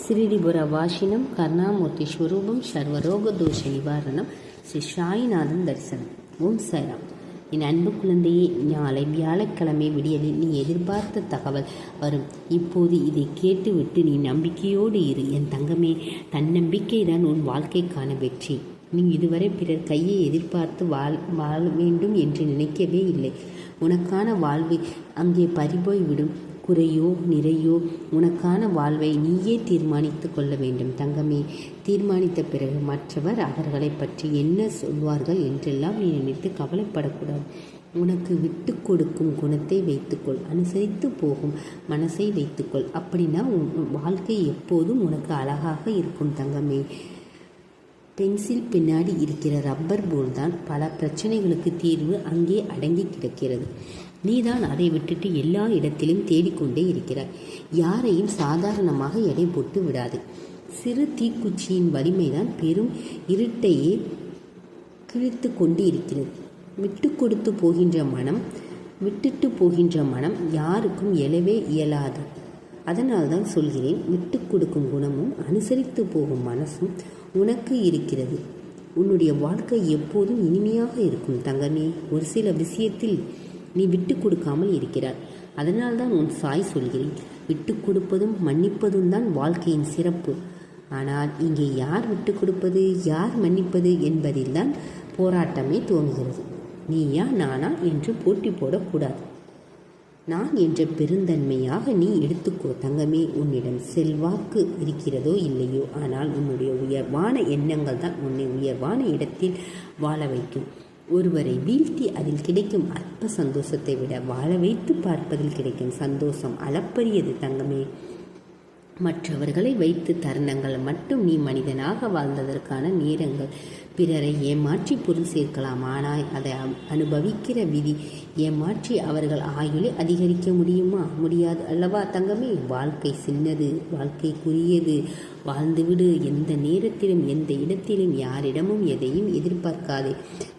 சிறிடிபுர வாசினம் கருணாமூர்த்தி ஸ்வரூபம் சர்வரோக தோஷ நிவாரணம் ஸ்ரீ சாய்நாதன் தரிசனம். ஓம் சாய்ராம். என் அன்பு குழந்தையே, நாளை வியாழக்கிழமை விடியலில் நீ எதிர்பார்த்த தகவல் வரும். இப்போது இதை கேட்டுவிட்டு நீ நம்பிக்கையோடு இரு என் தங்கமே. தன்னம்பிக்கை தான் உன் வாழ்க்கைக்கான வெற்றி. நீ இதுவரை பிறர் கையை எதிர்பார்த்து வாழ வேண்டும் என்று நினைக்கவே இல்லை. உனக்கான வாழ்வு அங்கே பறிபோய்விடும். குறையோ நிறையோ உனக்கான வாழ்வை நீயே தீர்மானித்து கொள்ள வேண்டும் தங்கமே. தீர்மானித்த பிறகு மற்றவர் அவர்களை பற்றி என்ன சொல்வார்கள் என்றெல்லாம் நீ நினைத்து கவலைப்படக்கூடாது. உனக்கு விட்டு கொடுக்கும் குணத்தை வைத்துக்கொள். அனுசரித்து போகும் மனசை வைத்துக்கொள். அப்படின்னா உன் வாழ்க்கை எப்போதும் உனக்கு அழகாக இருக்கும் தங்கமே. பென்சில் பின்னாடி இருக்கிற ரப்பர் போல்தான் பல பிரச்சனைகளுக்கு தீர்வு அங்கே அடங்கி கிடக்கிறது. நீதான் அதை விட்டுட்டு எல்லா இடத்திலும் தேடிக்கொண்டே இருக்கிறாய். யாரையும் சாதாரணமாக எடை போட்டு விடாது. சிறு தீக்குச்சியின் வலிமைதான் பெரும் இருட்டையே கிழித்து கொண்டு இருக்கிறது. விட்டுட்டு போகின்ற மனம் யாருக்கும் எழவே இயலாது. அதனால்தான் சொல்கிறேன், விட்டு கொடுக்கும் குணமும் அனுசரித்து போகும் மனசும் உனக்கு இருக்கிறது. உன்னுடைய வாழ்க்கை எப்போதும் இனிமையாக இருக்கும் தங்கமே. ஒரு சில விஷயத்தில் நீ விட்டு கொடுக்காமல் இருக்கிறாய். அதனால்தான் உன் சாய் சொல்கிறேன், விட்டு கொடுப்பதும் மன்னிப்பதும் தான் வாழ்க்கையின் சிறப்பு. ஆனால் இங்கே யார் விட்டு கொடுப்பது யார் மன்னிப்பது என்பதில்தான் போராட்டமே துவங்குகிறது. நீயா நானா என்று போட்டி போடக்கூடாது. நான் என்ற பெருந்தன்மையாக நீ எடுத்துக்கோ தங்கமே. உன்னிடம் செல்வாக்கு இருக்கிறதோ இல்லையோ, ஆனால் உன்னுடைய உயர்வான எண்ணங்கள் தான் உன்னை உயர்வான இடத்தில் வாழ வைக்கும். ஒருவரை வீழ்த்தி அதில் கிடைக்கும் அற்ப சந்தோஷத்தை விட வாழ வைத்து பார்ப்பதில் கிடைக்கும் சந்தோஷம் அளப்பரியது தங்கமே. மற்றவர்களை வைத்து தருணங்கள் மட்டும் நீ மனிதனாக வாழ்ந்ததற்கான நேரங்கள். பிறரை ஏமாற்றி பொருள் சேர்க்கலாம், ஆனால் அதை அனுபவிக்கிற விதி. ஏமாற்றி அவர்கள் ஆயுளை அதிகரிக்க முடியுமா? முடியாது அல்லவா தங்கமே. வாழ்க்கை சின்னது, வாழ்க்கைக்குரியது. வாழ்ந்துவிடு. எந்த நேரத்திலும் எந்த இடத்திலும் யாரிடமும் எதையும் எதிர்பார்க்காதே.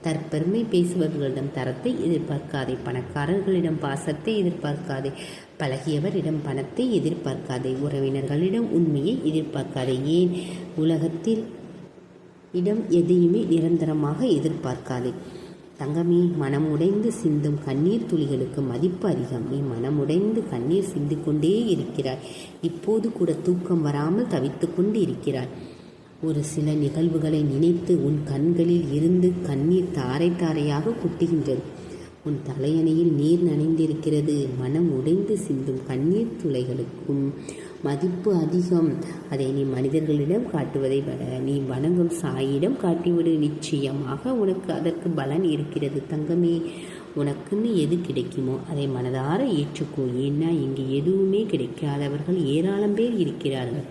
தற்பெருமை பேசுபவர்களிடம் தரத்தை எதிர்பார்க்காதே. பணக்காரர்களிடம் பாசத்தை எதிர்பார்க்காதே. பழகியவரிடம் பணத்தை எதிர்பார்க்காதே. உறவினர்களிடம் உண்மையை எதிர்பார்க்காதே. ஏன் உலகத்தில் இடம் எதையுமே நிரந்தரமாக எதிர்பார்க்காதே தங்கமே. மனமுடைந்து சிந்தும் கண்ணீர் துளிகளுக்கு மதிப்பு அதிகம். நீ மனமுடைந்து கண்ணீர் சிந்து கொண்டே இருக்கிறாய். இப்போது கூட தூக்கம் வராமல் தவித்து கொண்டு இருக்கிறாய். ஒரு சில நிகழ்வுகளை நினைத்து உன் கண்களில் இருந்து கண்ணீர் தாரை தாரையாக கொட்டுகின்றது. உன் தலையணையில் நீர் நனைந்திருக்கிறது. மனம் உடைந்து சிந்தும் கண்ணீர் துளைகளுக்கும் மதிப்பு அதிகம். அதை நீ மனிதர்களிடம் காட்டுவதை விட நீ வணங்கும் சாயிடம் காட்டிவிடு. நிச்சயமாக உனக்கு அதற்கு பலன் இருக்கிறது தங்கமே. உனக்குன்னு எது கிடைக்குமோ அதை மனதார ஏற்றுக்கோ. ஏன்னா இங்கு எதுவுமே கிடைக்காதவர்கள் ஏராளம் பேர் இருக்கிறார்கள்.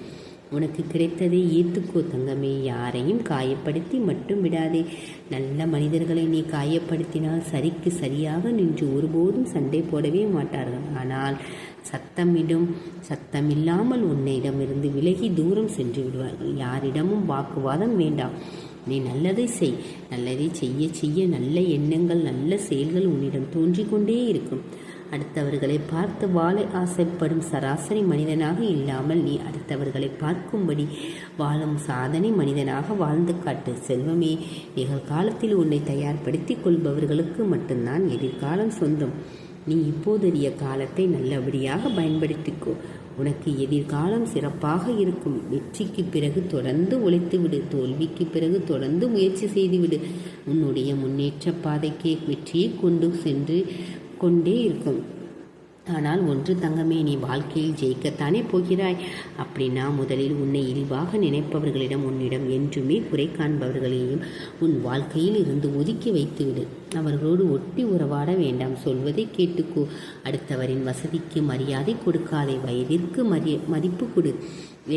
உனக்கு கிடைத்ததை ஏற்றுக்கோ தங்கமே. யாரையும் காயப்படுத்தி மட்டும் விடாதே. நல்ல மனிதர்களை நீ காயப்படுத்தினால் சரிக்கு சரியாக நின்று ஒருபோதும் சண்டை போடவே மாட்டார்கள். ஆனால் சத்தமில்லாமல் உன்னிடமிருந்து விலகி தூரம் சென்று விடுவார்கள். யாரிடமும் வாக்குவாதம் வேண்டாம். நீ நல்லதை செய். நல்லதை செய்ய செய்ய நல்ல எண்ணங்கள் நல்ல செயல்கள் உன்னிடம் தோன்றிக்கொண்டே இருக்கும். அடுத்தவர்களை பார்த்து வாழ ஆசைப்படும் சராசரி மனிதனாக இல்லாமல் நீ அடுத்தவர்களை பார்க்கும்படி வாழும் சாதனை மனிதனாக வாழ்ந்து காட்டு செல்வமே. நிகழ்காலத்தில் உன்னை தயார்படுத்தி கொள்பவர்களுக்கு மட்டும்தான் எதிர்காலம் சொந்தம். நீ இப்போதைய காலத்தை நல்லபடியாக பயன்படுத்திக்கோ. உனக்கு எதிர்காலம் சிறப்பாக இருக்கும். வெற்றிக்கு பிறகு தொடர்ந்து உழைத்துவிடு. தோல்விக்கு பிறகு தொடர்ந்து முயற்சி செய்துவிடு. உன்னுடைய முன்னேற்ற பாதைக்கு வெற்றியை கொண்டு சென்று கொண்டே இருக்கும். ஆனால் ஒன்று தங்கமே, நீ வாழ்க்கையில் ஜெயிக்கத்தானே போகிறாய். அப்படின்னா முதலில் உன்னை இழிவாக நினைப்பவர்களிடம் உன்னிடம் என்றுமே குறை காண்பவர்களையும் உன் வாழ்க்கையில் இருந்து ஒதுக்கி வைத்துவிடு. அவர்களோடு ஒட்டி உறவாட வேண்டாம். சொல்வதை கேட்டுக்கோ. அடுத்தவரின் வசதிக்கு மரியாதை கொடுக்காதே. வயதிற்கு மதிப்பு கொடு.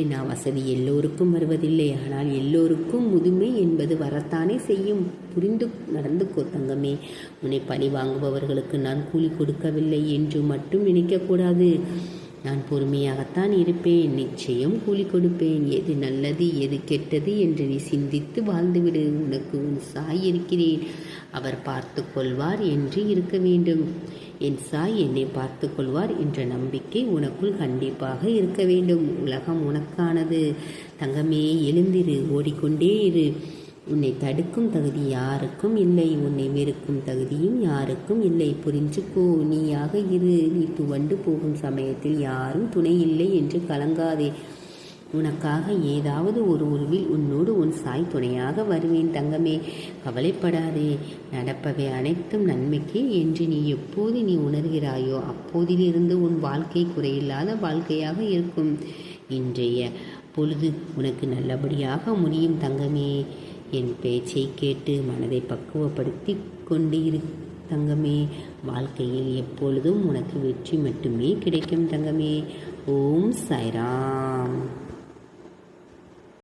ஏன்னா வசதி எல்லோருக்கும் வருவதில்லை. ஆனால் எல்லோருக்கும் முதுமை என்பது வரத்தானே செய்யும். புரிந்து நடந்துக்கோ தங்கமே. உன்னை பழி வாங்குபவர்களுக்கு நான் கூலி கொடுக்கவில்லை என்று மட்டும் நினைக்கக்கூடாது. நான் பொறுமையாகத்தான் இருப்பேன். நிச்சயம் கூலி கொடுப்பேன். எது நல்லது எது கெட்டது என்று நீ சிந்தித்து வாழ்ந்துவிடு. உனக்கு உன் சாய் இருக்கிறேன், அவர் பார்த்து கொள்வார் என்று இருக்க வேண்டும். என் சாய் என்னை பார்த்து கொள்வார் என்ற நம்பிக்கை உனக்குள் கண்டிப்பாக இருக்க வேண்டும். உலகம் உனக்கானது. தங்கமே, எழுந்திரு, ஓடிக்கொண்டே இரு. உன்னை தடுக்கும் தகுதி யாருக்கும் இல்லை. உன்னை வெறுக்கும் தகுதியும் யாருக்கும் இல்லை. புரிஞ்சுக்கோ. நீயாக இரு. நீ துவண்டு போகும் சமயத்தில் யாரும் துணை இல்லை என்று கலங்காதே. உனக்காக ஏதாவது ஒரு உருவில் உன்னோடு உன் சாய் துணையாக வருவேன் தங்கமே. கவலைப்படாதே. நடப்பவை அனைத்தும் நன்மைக்கே என்று எப்போது நீ உணர்கிறாயோ அப்போதிலிருந்து உன் வாழ்க்கை குறையில்லாத வாழ்க்கையாக இருக்கும். இன்றைய பொழுது உனக்கு நல்லபடியாக முடியும் தங்கமே. என் பேச்சை கேட்டு மனதை பக்குவப்படுத்தி கொண்டு இரு தங்கமே. வாழ்க்கையில் எப்பொழுதும் உனக்கு வெற்றி மட்டுமே கிடைக்கும் தங்கமே. ஓம் சாய்ராம்.